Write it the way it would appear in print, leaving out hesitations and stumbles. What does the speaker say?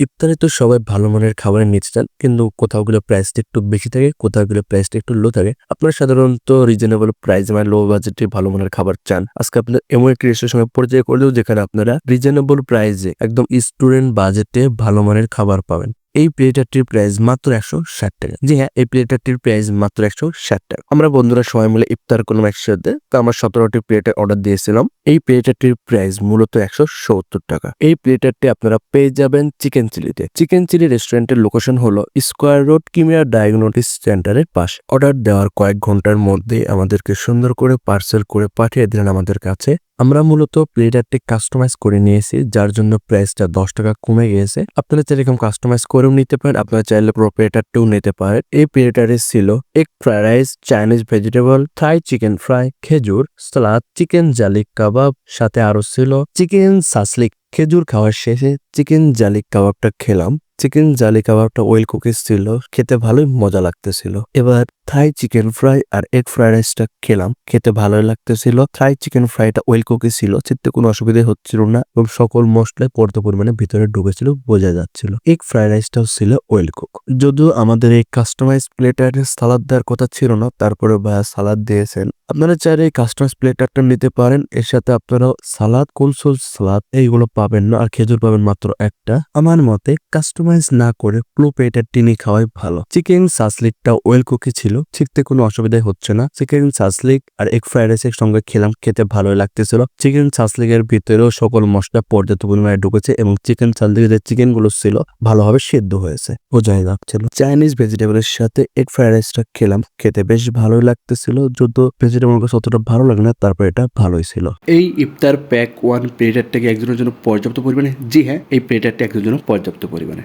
ইফতারে তো সবাই ভালো মানের খাবারের নিতে চান, কিন্তু কোথাও গুলো প্রাইসটা একটু বেশি থাকে, কোথাও গুলো প্রাইসটা একটু লো থাকে। আপনারা সাধারণত রিজনেবল প্রাইস মানে লো বাজেটে ভালো মানের খাবার চান। আজকে আপনাদের এমন একটি রেস্টুরেন্টের সঙ্গে পরিচয় করে দেব, যেখানে আপনারা রিজনেবল প্রাইসে একদম স্টুডেন্ট বাজেটে ভালো মানের খাবার পাবেন। এই প্লেটারটির প্রাইস মাত্র 160 টাকা। জি হ্যাঁ, এই প্লেটারটির প্রাইস মাত্র 160 টাকা। আমরা বন্ধুরা সবাই মিলে ইফতার করলাম একসাথে, তো আমরা 17টি প্লেটের অর্ডার দিয়েছিলাম। এই প্লেটারটির প্রাইস মূলত 170 টাকা। এই প্লেটারটি আপনারা পেয়ে যাবেন চিকেন চিলিতে। চিকেন চিলি রেস্টুরেন্টের লোকেশন হলো স্কোয়ার রোড কিমিয়া ডায়াগনোস্টিক সেন্টারের পাশে। অর্ডার দেওয়ার কয়েক ঘন্টার মধ্যে আমাদেরকে সুন্দর করে পার্সেল করে পাঠিয়ে দিলেন আমাদের কাছে। আমরা মূলত প্লেটারটি কাস্টমাইজ করে নিয়েছি, যার জন্য প্রাইসটা 10 টাকা কমে গিয়েছে। আপনারা চাইলে এরকম কাস্টমাইজ করেও নিতে পারেন, আপনারা চাইলে পুরো প্লেটারটিও নিতে পারেন। এই প্লেটারে ছিল egg fried rice, Chinese vegetable, থাই চিকেন ফ্রাই, খেজুর, সালাদ, চিকেন জালিক কাবাব, সাথে আরো ছিল চিকেন সাসলিক। খেজুর খাওয়ার শেষে চিকেন জালিক কাবাবটা খেলাম। চিকেন জালি কাবাবটা ওয়েল কুকিজ ছিল, খেতে ভালোই মজা লাগতেছিল। এবার থাই চিকেন ফ্রাই আর এগ ফ্রাইড রাইসটা খেলাম, খেতে ভালোই লাগতেছিল। থাই চিকেন ফ্রাইটা ওয়েল কুকিজ ছিল, চিনতে কোনো অসুবিধা হচ্ছিল না এবং সকল মশলায় পর্যাপ্ত পরিমাণে ভিতরে ঢুকেছিল, বোঝা যাচ্ছিল। এগ ফ্রাইড রাইসটাও ছিল ওয়েল কুক। যদিও আমাদের এই কাস্টমাইজ প্লেটারে সালাদ দেওয়ার কথা ছিল না, তারপরে ভাইয়া সালাদ দিয়েছেন। আপনারা চাইলে এই কাস্টমাইজ প্লেটারটা নিতে পারেন। এর সাথে আপনারা সালাদ, কোলসল সালাদ এইগুলো পাবেন না, আর খেজুর পাবেন মাত্র একটা। আমার মতে কাস্টমাইজ না করে পুরো প্লেটারটি নিয়ে খাওয়াই ভালো। চিকেন সাসলিকটা ওয়েল কুকি ছিল, শিখতে কোনো অসুবিধাই হচ্ছে না। চিকেন সাসলিক আর এগ ফ্রাইড রাইসের সঙ্গে খেলাম, খেতে ভালোই লাগতেছিল। চিকেন সাসলিকের ভিতরেও সকল মশলা পর্যাপ্ত পরিমাণে ঢুকেছে এবং চিকেন সাসলিকের যে চিকেন গুলো ছিল ভালোভাবে সেদ্ধ হয়েছে, বোঝাই লাগছিল। চাইনিজ ভেজিটেবলের সাথে এগ ফ্রাইড রাইসটা খেলাম, খেতে বেশ ভালোই লাগতেছিল। যদিও ভেজিটেবল কাছে অতটা ভালো লাগে না, তারপর এটা ভালোই ছিল। এই ইফতার প্যাক ওয়ান প্লেটারটাকে একজনের জন্য পর্যাপ্ত পরিমাণে? জি হ্যাঁ, এই প্লেটারটা একজনের জন্য পর্যাপ্ত পরিমাণে।